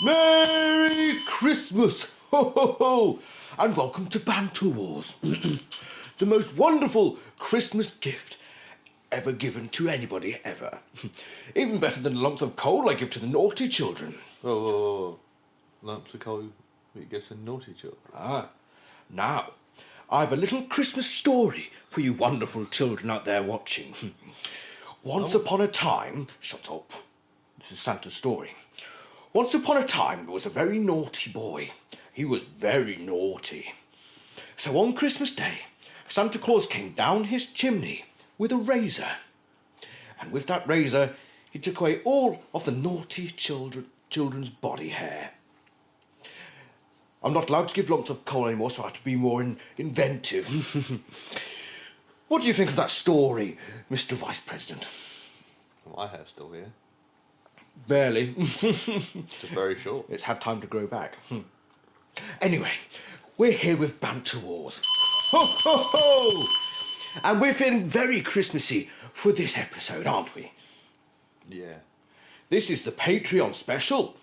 Merry Christmas! Ho, ho, ho! And welcome to Banter Wars, the most wonderful Christmas gift ever given to anybody ever. Even better than lumps of coal I give to the naughty children. Oh, lumps of coal that you give to naughty children. Now, I've a little Christmas story for you wonderful children out there watching. Once upon a time... Shut up. This is Santa's story. Once upon a time, there was a very naughty boy. He was very naughty. So on Christmas Day, Santa Claus came down his chimney with a razor. And with that razor, he took away all of the naughty children's body hair. I'm not allowed to give lumps of coal anymore, so I have to be more inventive. What do you think of that story, Mr. Vice President? My hair's still here. Barely. Just very short. It's had time to grow back. Anyway, we're here with Banter Wars. Ho, ho, ho! And we're feeling very Christmassy for this episode, aren't we? Yeah. This is the Patreon special.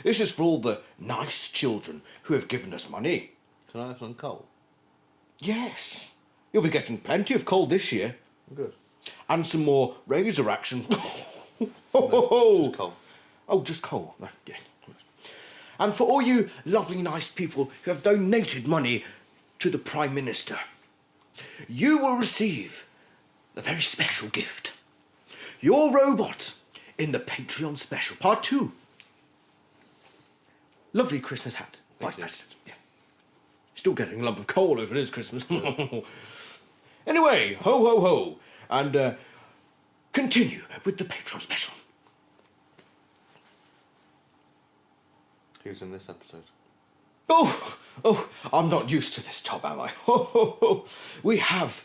This is for all the nice children who have given us money. Can I have some coal? Yes. You'll be getting plenty of coal this year. Good. And some more razor action. Just coal. Oh, just coal. Yeah. And for all you lovely, nice people who have donated money to the Prime Minister, you will receive a very special gift. Your robot in the Patreon special, part 2. Lovely Christmas hat. Vice President. Yeah. Still getting a lump of coal over this Christmas. Anyway, ho, ho, ho. And continue with the Patreon special. Who's in this episode? Oh, I'm not used to this job, am I? We have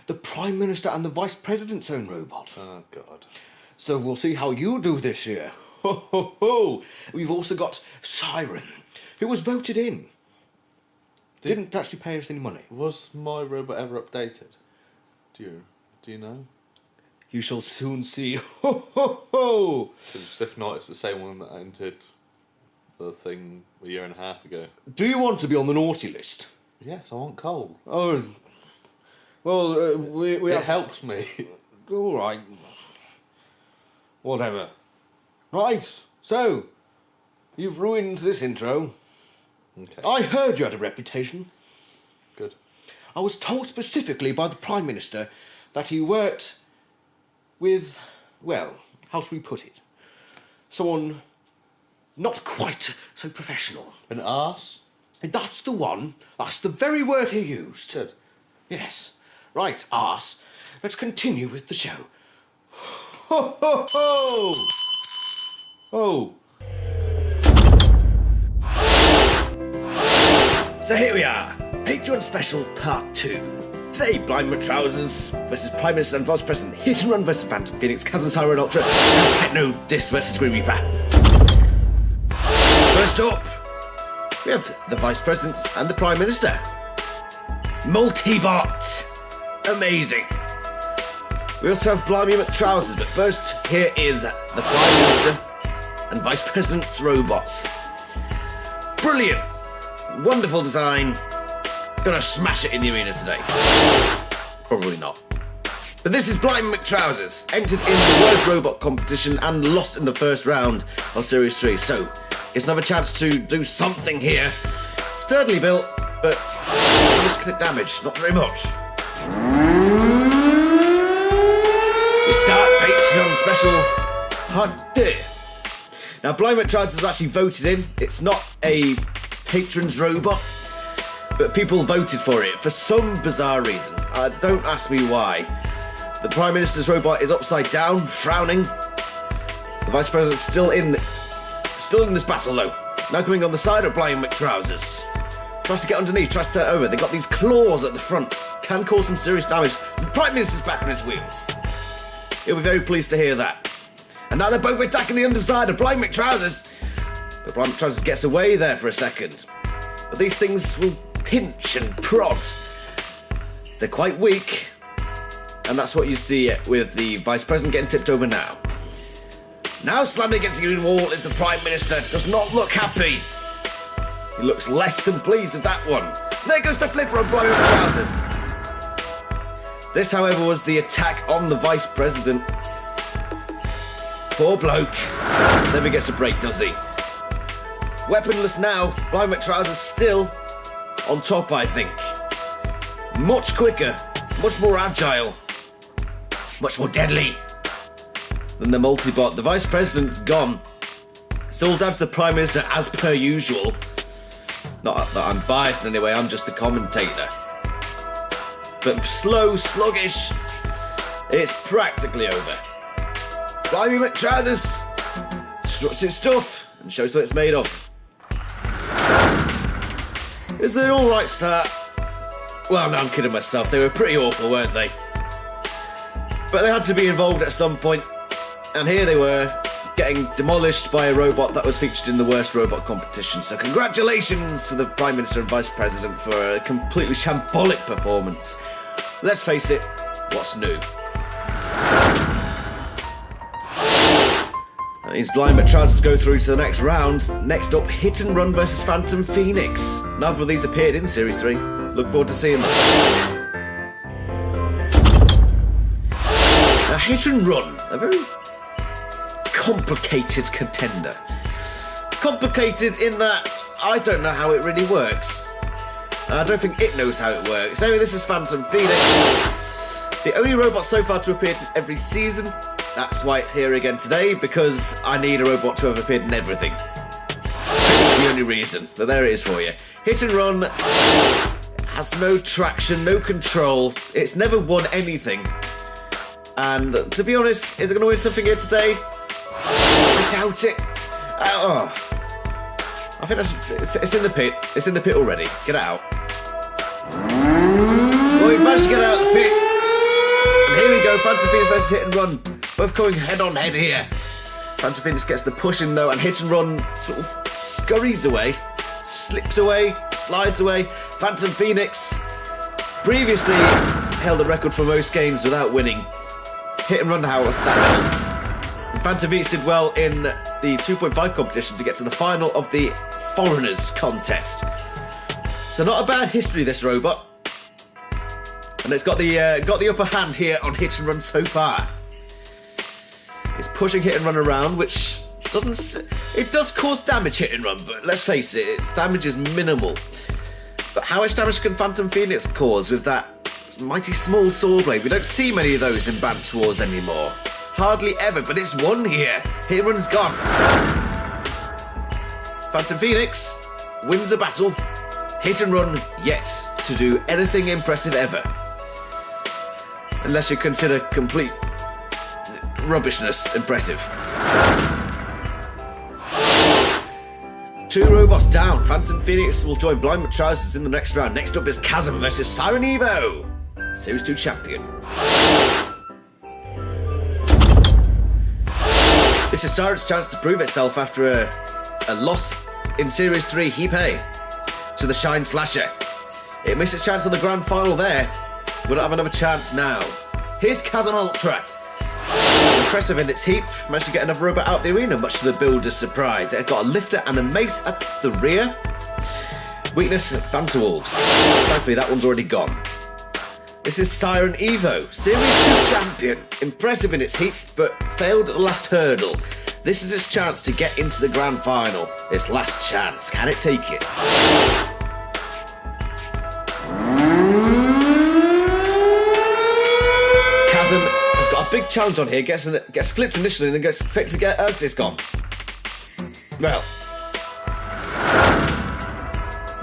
the Prime Minister and the Vice President's own robot. Oh, God. So we'll see how you do this year. We've also got Siren, who was voted in. Didn't actually pay us any money. Was my robot ever updated? Do you know? You shall soon see. Ho! Because if not, it's the same one that entered the thing a year and a half ago. Do you want to be on the naughty list? Yes, I want coal. Oh, well, we it helps me. All right. Whatever. Right, so, you've ruined this intro. Okay. I heard you had a reputation. Good. I was told specifically by the Prime Minister that he worked with, well, how shall we put it? Someone not quite so professional. An arse? That's the one. That's the very word he used. Good. Yes. Right, arse. Let's continue with the show. Ho, ho, ho! Oh. So here we are. Patreon Special Part 2. Today, Blind with Trousers versus Prime Minister and Vice President. Hit and Run versus Phantom Phoenix, Chasm Siren Ultra, and Techno Disc versus Screen Reaper. First up, we have the Vice President and the Prime Minister. Multibot. Amazing. We also have Blimey McTrousers, but first, here is the Prime Minister and Vice President's robots. Brilliant. Wonderful design. Gonna smash it in the arena today. Probably not. But this is Blimey McTrousers, entered in the worst robot competition and lost in the first round of Series 3, so it's another chance to do something here. Sturdily built, but misconnect damage, not very much. We start Patreon Special Part 2. Now, Blimey McTrousers was actually voted in. It's not a patron's robot. but people voted for it for some bizarre reason. Don't ask me why. The Prime Minister's robot is upside down, frowning. The Vice President's still in this battle though. Now coming on the side of Blind McTrousers. Tries to get underneath, tries to turn over. They've got these claws at the front. Can cause some serious damage. The Prime Minister's back on his wheels. He'll be very pleased to hear that. And now they're both attacking the underside of Blind McTrousers. But Blind McTrousers gets away there for a second. But these things will pinch and prod. They're quite weak. And that's what you see with the Vice President getting tipped over now. Now slamming against the green wall is the Prime Minister. Does not look happy. He looks less than pleased with that one. There goes the flipper on Blind McTrousers. This, however, was the attack on the Vice President. Poor bloke. Never gets a break, does he? Weaponless now. Blind McTrousers still on top, I think. Much quicker, much more agile, much more deadly than the multibot. The Vice President's gone. It's all down to the Prime Minister as per usual. Not that I'm biased in any way, I'm just the commentator. But slow, sluggish, it's practically over. Blimey McTrousers struts its stuff and shows what it's made of. It's an alright start. Well, no, I'm kidding myself. They were pretty awful, weren't they? But they had to be involved at some point. And here they were, getting demolished by a robot that was featured in the worst robot competition. So congratulations to the Prime Minister and Vice President for a completely shambolic performance. Let's face it, what's new? That means Blind McTrousers go through to the next round. Next up, Hit and Run versus Phantom Phoenix. Neither of these appeared in Series 3. Look forward to seeing them. Now, Hit and Run, a very complicated contender. Complicated in that I don't know how it really works. I don't think it knows how it works. Anyway, this is Phantom Phoenix. The only robot so far to appear in every season. That's why it's here again today, because I need a robot to have appeared in everything. That's the only reason. But there it is for you. Hit and Run has no traction, no control. It's never won anything. And to be honest, is it going to win something here today? I doubt it. I think it's in the pit. It's in the pit already. Get it out. Well, we've managed to get out of the pit. And here we go. Phantom Phoenix versus Hit and Run. Both going head on head here. Phantom Phoenix gets the push in though, and Hit and Run sort of scurries away, slips away, slides away. Phantom Phoenix previously held a record for most games without winning. Hit and Run, however, that. Banter Wars did well in the 2.5 competition to get to the final of the Foreigners contest. So not a bad history, this robot. And it's got the upper hand here on Hit and Run so far. It's pushing Hit and Run around, which it does cause damage, Hit and Run, but let's face it, damage is minimal. But how much damage can Phantom Phoenix cause with that mighty small saw blade? We don't see many of those in Banter Wars anymore. Hardly ever, but it's one here. Hit and Run's gone. Phantom Phoenix wins the battle. Hit and Run yet to do anything impressive ever. Unless you consider complete rubbishness impressive. Two robots down. Phantom Phoenix will join Blind McTrousers in the next round. Next up is Chasm versus Siren Evo, Series 2 champion. This is Siren's chance to prove itself after a loss in Series 3 Hepe to the Shine Slasher. It missed its chance on the grand final there. We don't have another chance now. Here's Chasm Ultra. Impressive in its heap. Managed to get another robot out the arena, much to the builder's surprise. It got a lifter and a mace at the rear. Weakness, Banter Wolves. Thankfully, that one's already gone. This is Siren Evo, Series 2 champion. Impressive in its heat, but failed at the last hurdle. This is its chance to get into the grand final. Its last chance. Can it take it? Chasm has got a big challenge on here. Gets flipped initially and then gets flipped again. It's gone. Well.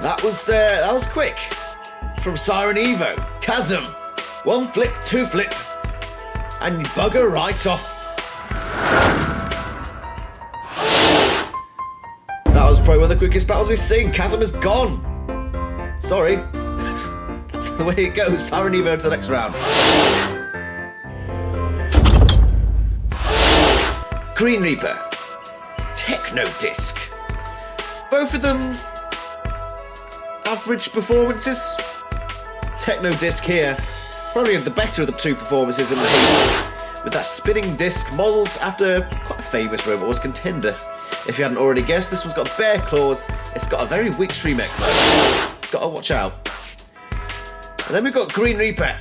That was quick. From Siren Evo, Chasm, 1 flip, 2 flip, and you bugger right off. That was probably one of the quickest battles we've seen. Chasm is gone. Sorry. That's the way it goes. Siren Evo to the next round. Green Reaper, Techno Disc. Both of them average performances. Techno Disc here, probably the better of the two performances in the heat, with that spinning disc modelled after quite a famous Robot Wars contender. If you hadn't already guessed, this one's got bare claws, it's got a very weak stream mech though. It's got to watch out. And then we've got Green Reaper.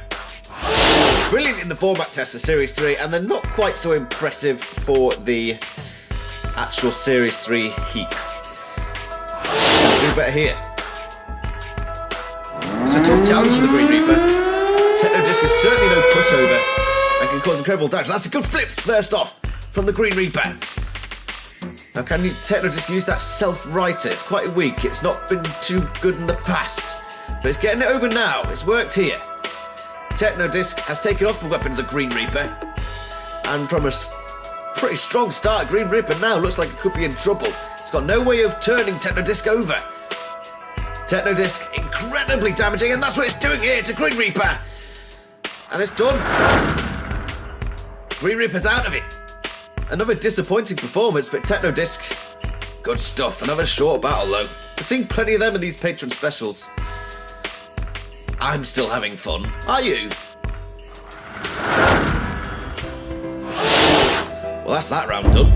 Brilliant in the format test for Series 3, and they're not quite so impressive for the actual Series 3 heat. Do better here. It's a tough challenge for the Green Reaper. Techno Disc is certainly no pushover and can cause incredible damage. That's a good flip first off from the Green Reaper. Now can Techno Disc use that self-writer? It's quite weak. It's not been too good in the past, but it's getting it over now. It's worked here. Techno Disc has taken off the weapons of Green Reaper, and from a pretty strong start, Green Reaper now looks like it could be in trouble. It's got no way of turning Techno Disc over. Techno Disc incredibly damaging, and that's what it's doing here to Green Reaper. And it's done. Green Reaper's out of it. Another disappointing performance, but Techno Disc, good stuff. Another short battle though. I've seen plenty of them in these Patreon specials. I'm still having fun. Are you? Well, that's that round done.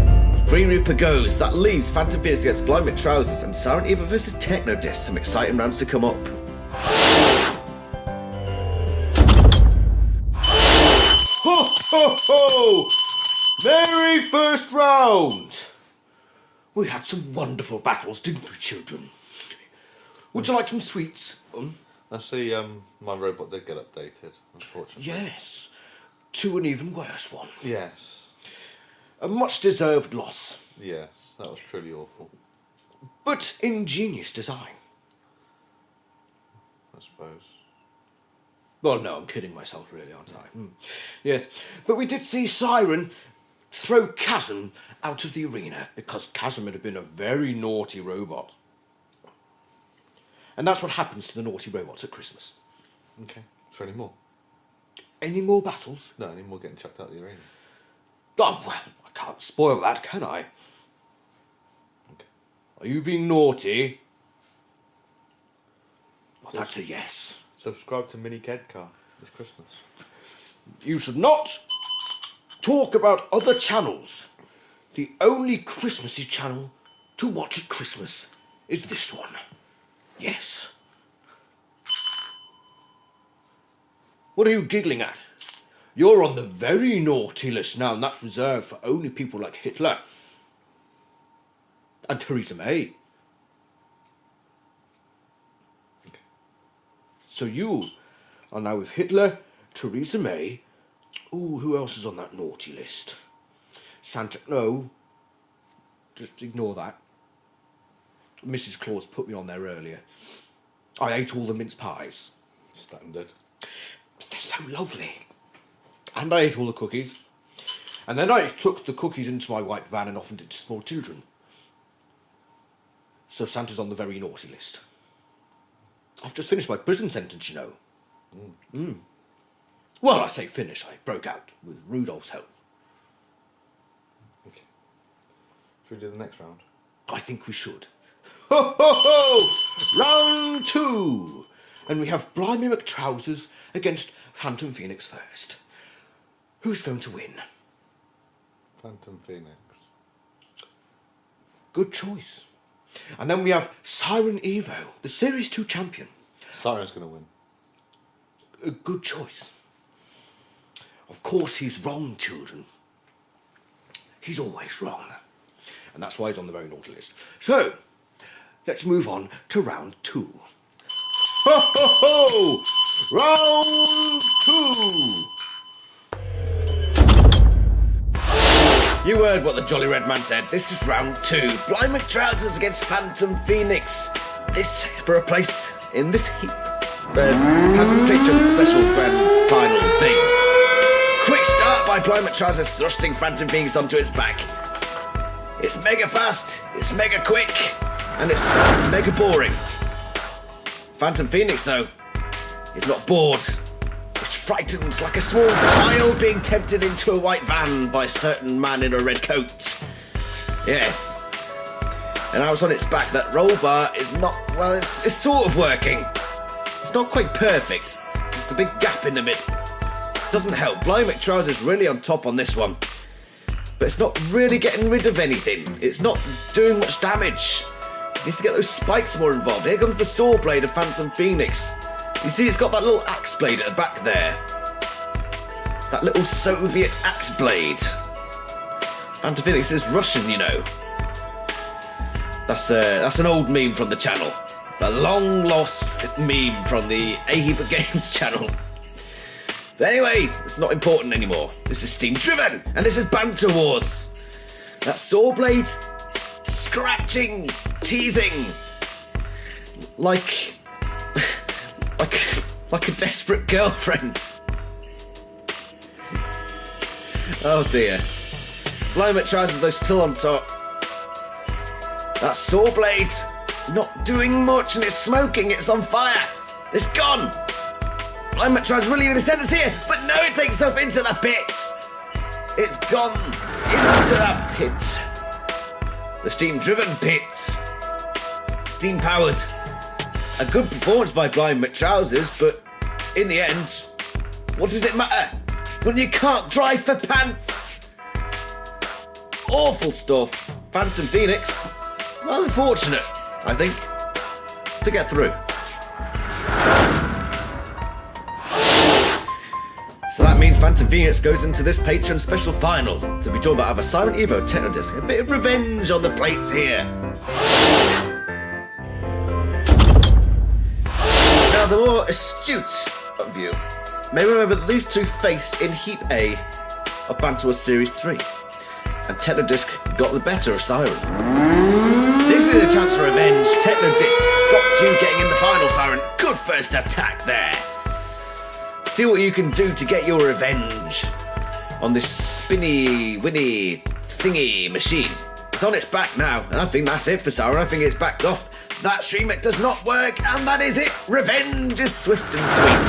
Green Reaper goes. That leaves Phantom Phoenix against Blind Trousers and Siren Evo versus Techno Disc. Some exciting rounds to come up. Ho ho ho! Very first round! We had some wonderful battles, didn't we, children? Would you like some sweets? I see my robot did get updated, unfortunately. Yes, to an even worse one. Yes. A much-deserved loss, Yes, that was truly awful, but ingenious design. I suppose. Well, no, I'm kidding myself, really, aren't I? Yes, but we did see Siren throw Chasm out of the arena because Chasm had been a very naughty robot. And that's what happens to the naughty robots at Christmas. Okay. Is there any more? Any more battles? No, any more getting chucked out of the arena? Oh, well, I can't spoil that, can I? Okay. Are you being naughty? Well, that's a yes. Subscribe to Mini Kedcar this Christmas. You should not talk about other channels. The only Christmassy channel to watch at Christmas is this one. Yes. What are you giggling at? You're on the very naughty list now, and that's reserved for only people like Hitler and Theresa May. Okay. So you are now with Hitler, Theresa May. Ooh, who else is on that naughty list? Santa... No. Just ignore that. Mrs. Claus put me on there earlier. I ate all the mince pies. Standard. But they're so lovely. And I ate all the cookies. And then I took the cookies into my white van and offered it to small children. So Santa's on the very naughty list. I've just finished my prison sentence, you know. Well, I say finish. I broke out with Rudolph's help. Okay. Should we do the next round? I think we should. Ho ho ho! Round 2! And we have Blimey McTrousers against Phantom Phoenix first. Who's going to win? Phantom Phoenix. Good choice. And then we have Siren Evo, the Series 2 champion. Siren's going to win. A good choice. Of course he's wrong, children. He's always wrong. And that's why he's on the very naughty list. So, let's move on to round 2. Ho ho ho! Round 2! You heard what the Jolly Red Man said. This is round 2. Blind McTrousers against Phantom Phoenix. this for a place in this heap. Patron special grand final thing. Quick start by Climate Trousers thrusting Phantom Phoenix onto its back. It's mega fast, it's mega quick, and it's mega boring. Phantom Phoenix, though, is not bored. It's frightened like a small child being tempted into a white van by a certain man in a red coat. Yes. And I was on its back. That roll bar is not, well, it's sort of working. It's not quite perfect. There's a big gap in the middle. Doesn't help. Blind McTrousers really on top on this one. But it's not really getting rid of anything. It's not doing much damage. It needs to get those spikes more involved. Here comes the saw blade of Phantom Phoenix. You see, it's got that little axe blade at the back there. That little Soviet axe blade. Phantom Phoenix is Russian, you know. That's an old meme from the channel. A long lost meme from the A Heap of Games channel. But anyway, it's not important anymore. This is Steam Driven, and this is Banter Wars. That saw blade scratching, teasing, like a desperate girlfriend. Oh dear. Blind Trousers, though, still on top. That saw blade, not doing much, and it's smoking, it's on fire. It's gone. Blind Trousers really going to send us here, but no, it takes itself into the pit. It's gone into the pit. The steam-driven pit. Steam-powered. A good performance by Blind McTrousers, but in the end, what does it matter when you can't drive for pants? Awful stuff. Phantom Phoenix, well, unfortunate, I think, to get through. So that means Phantom Phoenix goes into this Patreon special final to be joined by either Siren Evo, Technodisc. A bit of revenge on the plates here. Now, the more astute of you may remember that these two faced in Heap A of Banter Wars Series 3, and Technodisc got the better of Siren. This is a chance for revenge. Technodisc stopped you getting in the final, Siren. Good first attack there. See what you can do to get your revenge on this spinny, winny, thingy machine. It's on its back now, and I think that's it for Siren. I think it's backed off. That stream it does not work, and that is it. Revenge is swift and sweet.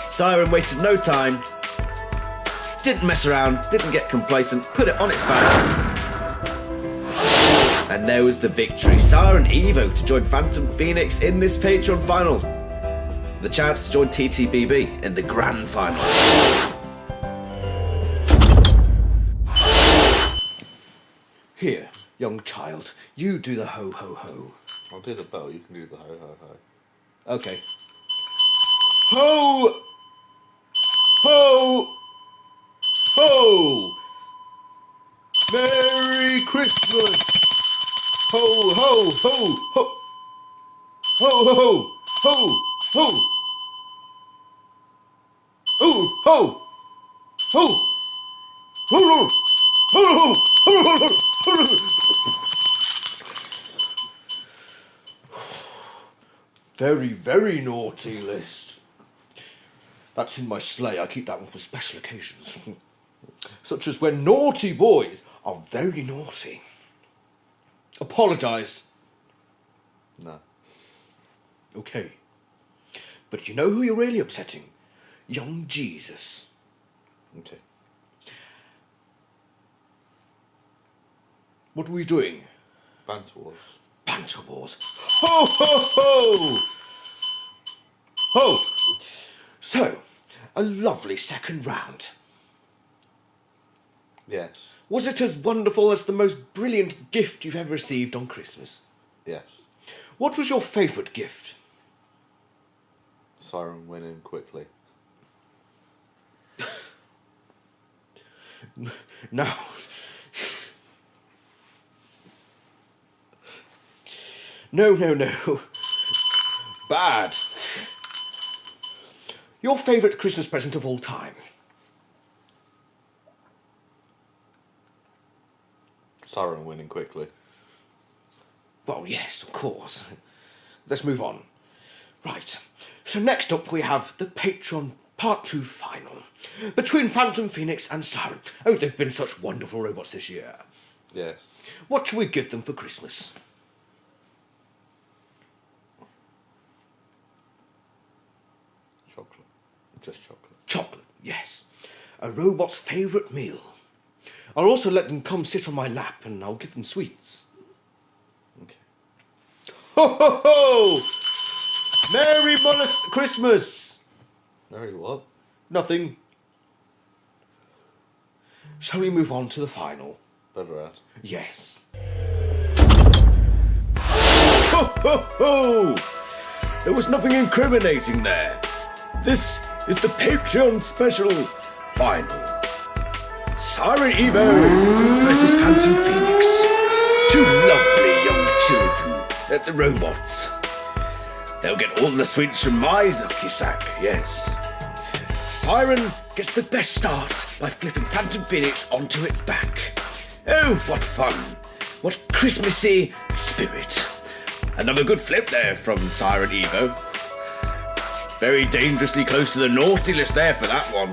Siren wasted no time, didn't mess around, didn't get complacent, put it on its back. And there was the victory. Siren Evo to join Phantom Phoenix in this Patreon final. The chance to join TTBB in the grand final. Here, young child, you do the ho ho ho. I'll do the bell, you can do the ho ho ho. Okay. Ho! Ho! Ho! Merry Christmas! Ho ho ho ho! Ho ho ho! Ho! Ho! Ho! Ho! Ho! Ho! Ho! Ho! Very, very naughty list. That's in my sleigh. I keep that one for special occasions. Such as when naughty boys are very naughty. Apologise. No. Okay. But you know who you're really upsetting? Young Jesus. Okay. What are we doing? Banter Wars. Banter Wars. Ho ho ho! Ho! So, a lovely second round. Yes. Was it as wonderful as the most brilliant gift you've ever received on Christmas? Yes. What was your favourite gift? Siren winning quickly. No. No. Bad. Your favourite Christmas present of all time? Siren winning quickly. Well, yes, of course. Let's move on. Right. So next up we have the Patreon Part 2 final. Between Phantom Phoenix and Siren. Oh, they've been such wonderful robots this year. Yes. What shall we give them for Christmas? Chocolate. Just chocolate. Chocolate, yes. A robot's favourite meal. I'll also let them come sit on my lap and I'll give them sweets. Okay. Ho ho ho! Merry Christmas! Merry what? Nothing. Shall we move on to the final? Better at. Yes. Ho ho ho! There was nothing incriminating there. This is the Patreon special final. Siren Evo versus Phantom Phoenix. Two lovely young children at the robots. They'll get all the sweets from my lucky sack, yes. Siren gets the best start by flipping Phantom Phoenix onto its back. Oh, what fun. What Christmassy spirit. Another good flip there from Siren Evo. Very dangerously close to the naughty list there for that one.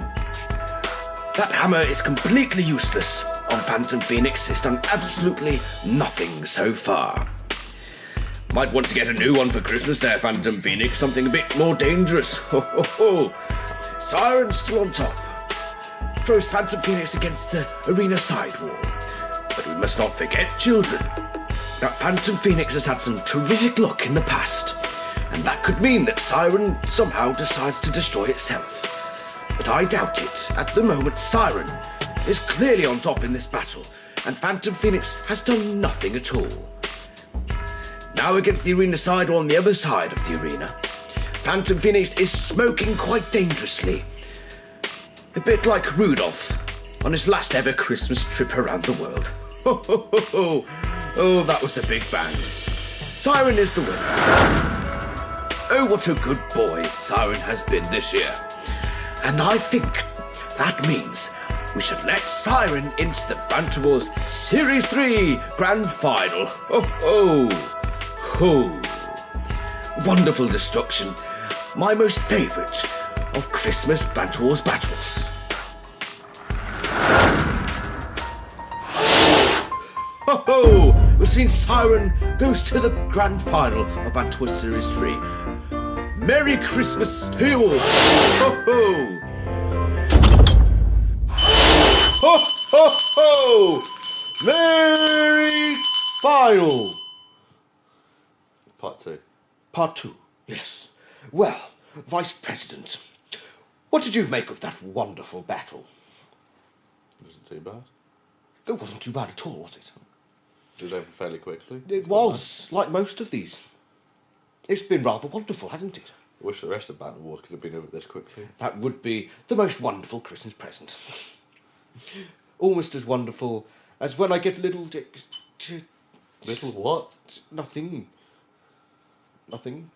That hammer is completely useless on Phantom Phoenix. It's done absolutely nothing so far. Might want to get a new one for Christmas there, Phantom Phoenix. Something a bit more dangerous. Ho ho ho. Siren's still on top. Throws Phantom Phoenix against the arena sidewall. But we must not forget children. That Phantom Phoenix has had some terrific luck in the past. And that could mean that Siren somehow decides to destroy itself. But I doubt it. At the moment, Siren is clearly on top in this battle, and Phantom Phoenix has done nothing at all. Now against the arena sidewall on the other side of the arena, Phantom Phoenix is smoking quite dangerously. A bit like Rudolph on his last ever Christmas trip around the world. Ho ho ho ho! Oh, that was a big bang. Siren is the winner. Oh, what a good boy Siren has been this year. And I think that means we should let Siren into the Banter Wars Series 3 Grand Final. Ho ho! Ho! Wonderful destruction. My most favourite of Christmas Banter Wars battles. Ho ho! Which means Siren goes to the Grand Final of Banter Wars Series 3. Merry Christmas to you all! Ho ho! Ho ho ho! Merry Final! Part 2. Part 2, yes. Well, Vice President, what did you make of that wonderful battle? Wasn't too bad. It wasn't too bad at all, was it? It was over fairly quickly. It was, like most of these. It's been rather wonderful, hasn't it? I wish the rest of Banter Wars could have been over this quickly. That would be the most wonderful Christmas present. Almost as wonderful as when I get little... Little what? Nothing. Nothing.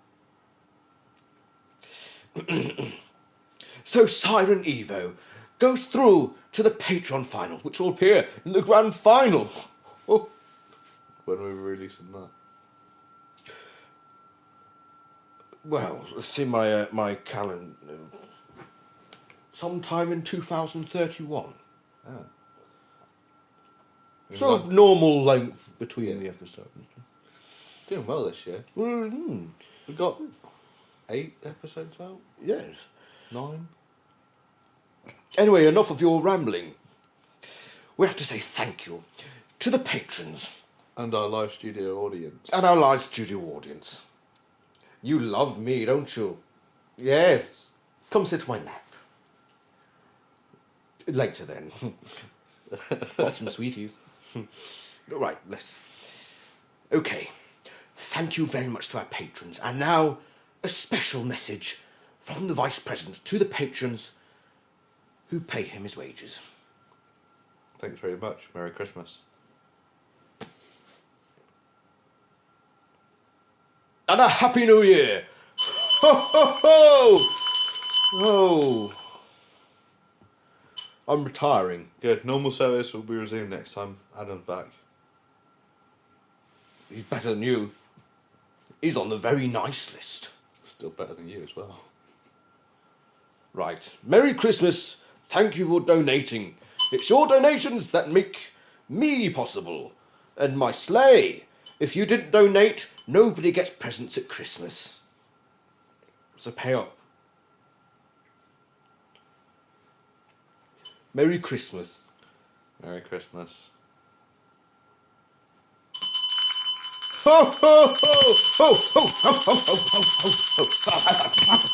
So Siren Evo goes through to the Patreon final, which will appear in the Grand Final. Oh. When are we releasing that? Well, it's in my calendar. Sometime in 2031. Ah. So normal length between the episodes. Doing well this year. Mm-hmm. We got 8 episodes out? Yes. 9? Anyway, enough of your rambling. We have to say thank you to the patrons. And our live studio audience. And our live studio audience. You love me, don't you? Yes. Come sit on my lap. Later then. Got some sweeties. Right, let's... Okay. Thank you very much to our patrons. And now, a special message from the Vice President to the patrons who pay him his wages. Thanks very much. Merry Christmas. And a Happy New Year! Ho ho ho! Oh. I'm retiring. Good. Normal service will be resumed next time. Adam's back. He's better than you. He's on the very nice list. Still better than you as well. Right. Merry Christmas. Thank you for donating. It's your donations that make me possible. And my sleigh. If you didn't donate, nobody gets presents at Christmas. So pay up. Merry Christmas. Merry Christmas. Ho, ho, ho, ho, ho, ho, ho, ho, ho, ho, ho.